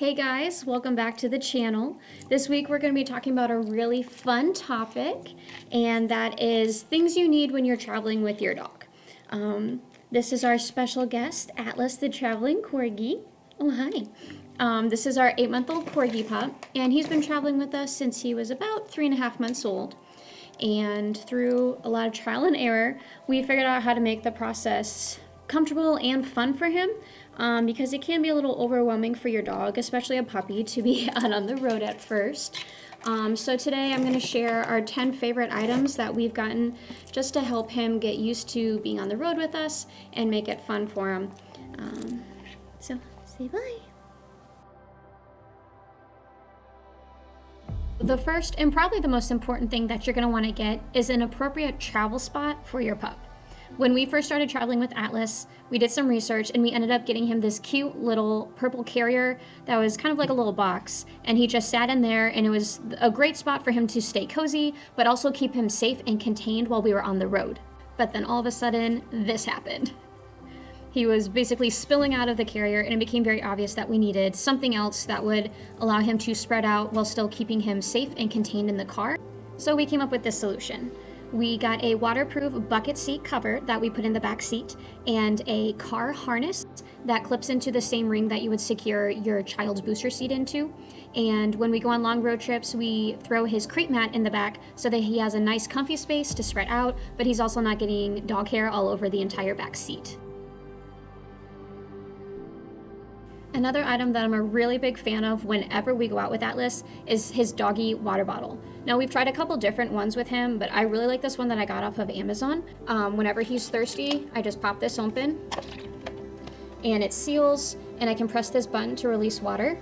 Hey guys, welcome back to the channel. This week we're going to be talking about a really fun topic, and that is things you need when you're traveling with your dog. This is our special guest, Atlas the Traveling Corgi. Oh, hi. This is our 8-month-old Corgi pup, and he's been traveling with us since he was about 3.5 months old. And through a lot of trial and error, we figured out how to make the process comfortable and fun for him, because it can be a little overwhelming for your dog, especially a puppy, to be out on the road at first. So today I'm going to share our 10 favorite items that we've gotten just to help him get used to being on the road with us and make it fun for him. So say bye. The first and probably the most important thing that you're going to want to get is an appropriate travel spot for your pup. When we first started traveling with Atlas, we did some research and we ended up getting him this cute little purple carrier that was kind of like a little box, and he just sat in there, and it was a great spot for him to stay cozy but also keep him safe and contained while we were on the road. But then all of a sudden this happened. He was basically spilling out of the carrier, and it became very obvious that we needed something else that would allow him to spread out while still keeping him safe and contained in the car. So we came up with this solution. We got a waterproof bucket seat cover that we put in the back seat, and a car harness that clips into the same ring that you would secure your child's booster seat into. And when we go on long road trips, we throw his crate mat in the back so that he has a nice comfy space to spread out, but he's also not getting dog hair all over the entire back seat. Another item that I'm a really big fan of whenever we go out with Atlas is his doggy water bottle. Now, we've tried a couple different ones with him, but I really like this one that I got off of Amazon. Whenever he's thirsty, I just pop this open and it seals, and I can press this button to release water.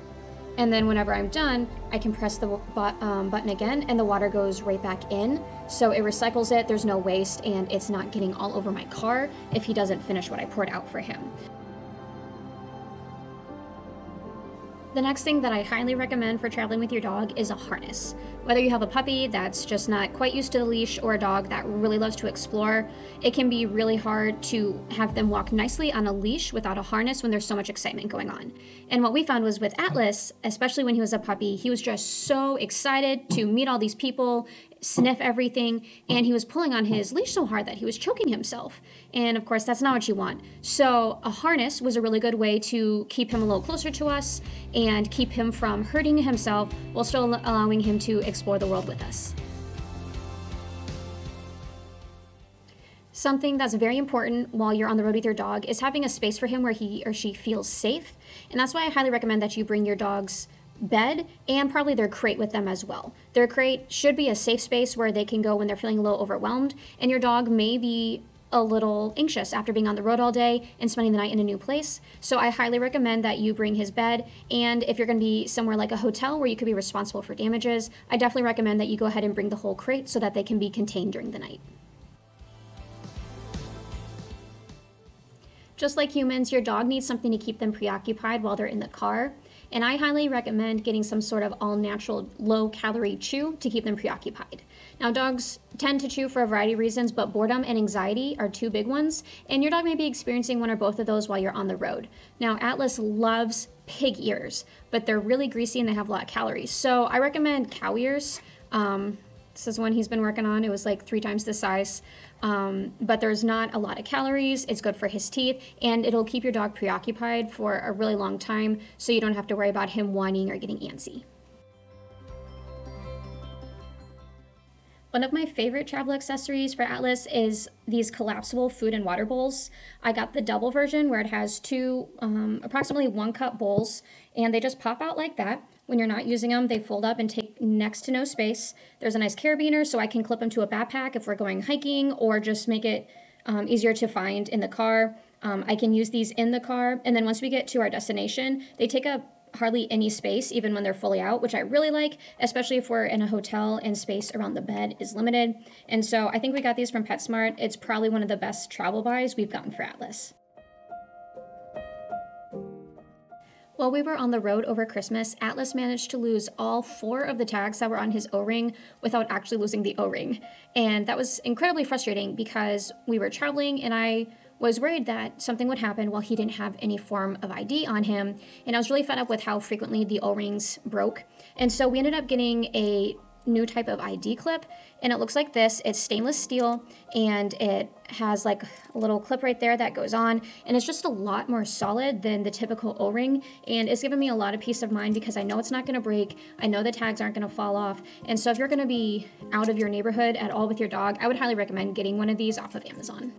And then whenever I'm done, I can press the button again and the water goes right back in. So it recycles it, there's no waste, and it's not getting all over my car if he doesn't finish what I poured out for him. The next thing that I highly recommend for traveling with your dog is a harness. Whether you have a puppy that's just not quite used to the leash or a dog that really loves to explore, it can be really hard to have them walk nicely on a leash without a harness when there's so much excitement going on. And what we found was with Atlas, especially when he was a puppy, he was just so excited to meet all these people, sniff everything, and he was pulling on his leash so hard that he was choking himself. And of course, that's not what you want. So a harness was a really good way to keep him a little closer to us and keep him from hurting himself while still allowing him to explore the world with us. Something that's very important while you're on the road with your dog is having a space for him where he or she feels safe. And that's why I highly recommend that you bring your dog's bed and probably their crate with them as well. Their crate should be a safe space where they can go when they're feeling a little overwhelmed, and your dog may be a little anxious after being on the road all day and spending the night in a new place. So I highly recommend that you bring his bed, and if you're going to be somewhere like a hotel where you could be responsible for damages, I definitely recommend that you go ahead and bring the whole crate so that they can be contained during the night. Just like humans, your dog needs something to keep them preoccupied while they're in the car. And I highly recommend getting some sort of all-natural, low-calorie chew to keep them preoccupied. Now, dogs tend to chew for a variety of reasons, but boredom and anxiety are two big ones, and your dog may be experiencing one or both of those while you're on the road. Now, Atlas loves pig ears, but they're really greasy and they have a lot of calories. So I recommend cow ears. This is one he's been working on. It was like 3 times the size, but there's not a lot of calories. It's good for his teeth, and it'll keep your dog preoccupied for a really long time, so you don't have to worry about him whining or getting antsy. One of my favorite travel accessories for Atlas is these collapsible food and water bowls. I got the double version where it has two approximately 1-cup bowls, and they just pop out like that. When you're not using them, they fold up and take next to no space. There's a nice carabiner, so I can clip them to a backpack if we're going hiking, or just make it easier to find in the car. I can use these in the car, and then once we get to our destination, they take up hardly any space even when they're fully out, which I really like, especially if we're in a hotel and space around the bed is limited. And so I think we got these from PetSmart. It's probably one of the best travel buys we've gotten for Atlas. While we were on the road over Christmas, Atlas managed to lose all 4 of the tags that were on his O-ring without actually losing the O-ring. And that was incredibly frustrating because we were traveling and I was worried that something would happen while he didn't have any form of ID on him. And I was really fed up with how frequently the O-rings broke. And so we ended up getting a new type of ID clip, and it looks like this. It's stainless steel, and it has like a little clip right there that goes on, and it's just a lot more solid than the typical O-ring, and it's given me a lot of peace of mind because I know it's not going to break. I know the tags aren't going to fall off, and so if you're going to be out of your neighborhood at all with your dog, I would highly recommend getting one of these off of Amazon.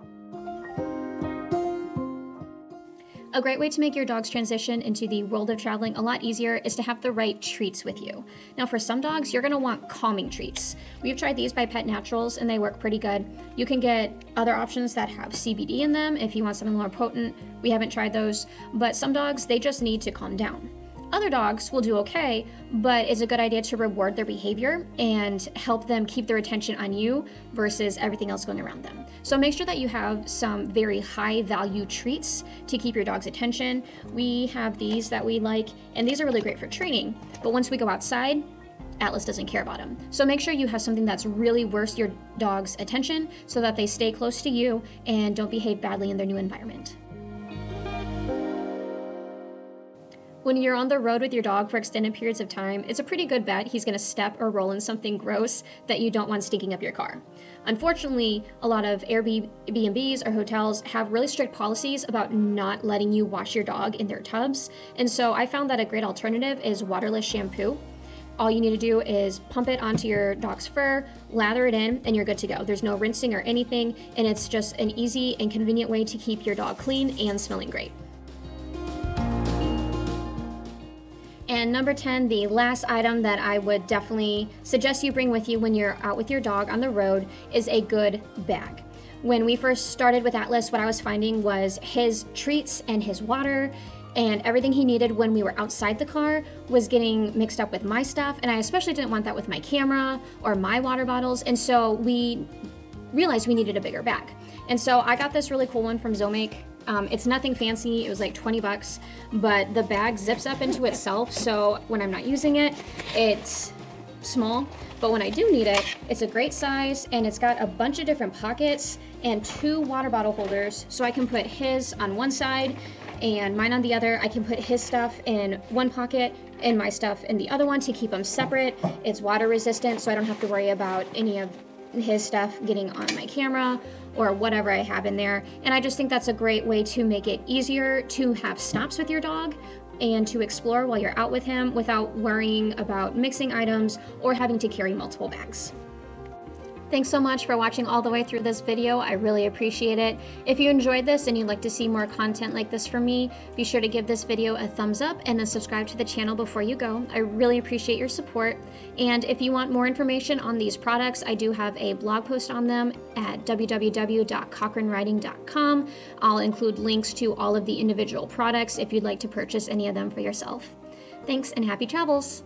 A great way to make your dog's transition into the world of traveling a lot easier is to have the right treats with you. Now for some dogs, you're gonna want calming treats. We've tried these by Pet Naturals and they work pretty good. You can get other options that have CBD in them if you want something more potent. We haven't tried those, but some dogs, they just need to calm down. Other dogs will do okay, but it's a good idea to reward their behavior and help them keep their attention on you versus everything else going around them. So make sure that you have some very high value treats to keep your dog's attention. We have these that we like, and these are really great for training, but once we go outside, Atlas doesn't care about them. So make sure you have something that's really worth your dog's attention so that they stay close to you and don't behave badly in their new environment. When you're on the road with your dog for extended periods of time, it's a pretty good bet he's gonna step or roll in something gross that you don't want stinking up your car. Unfortunately, a lot of Airbnbs or hotels have really strict policies about not letting you wash your dog in their tubs, and so I found that a great alternative is waterless shampoo. All you need to do is pump it onto your dog's fur, lather it in, and you're good to go. There's no rinsing or anything, and it's just an easy and convenient way to keep your dog clean and smelling great. And number 10, the last item that I would definitely suggest you bring with you when you're out with your dog on the road is a good bag. When we first started with Atlas, what I was finding was his treats and his water and everything he needed when we were outside the car was getting mixed up with my stuff, and I especially didn't want that with my camera or my water bottles, and so we realized we needed a bigger bag. And so I got this really cool one from Zomake. It's nothing fancy, it was like 20 bucks, but the bag zips up into itself, so when I'm not using it, it's small, but when I do need it, it's a great size, and it's got a bunch of different pockets and 2 water bottle holders, so I can put his on one side and mine on the other. I can put his stuff in one pocket and my stuff in the other one to keep them separate. It's water resistant, so I don't have to worry about any of his stuff getting on my camera or whatever I have in there. And I just think that's a great way to make it easier to have stops with your dog and to explore while you're out with him without worrying about mixing items or having to carry multiple bags. Thanks so much for watching all the way through this video. I really appreciate it. If you enjoyed this and you'd like to see more content like this from me, be sure to give this video a thumbs up and then subscribe to the channel before you go. I really appreciate your support. And if you want more information on these products, I do have a blog post on them at www.cochranriding.com. I'll include links to all of the individual products if you'd like to purchase any of them for yourself. Thanks and happy travels!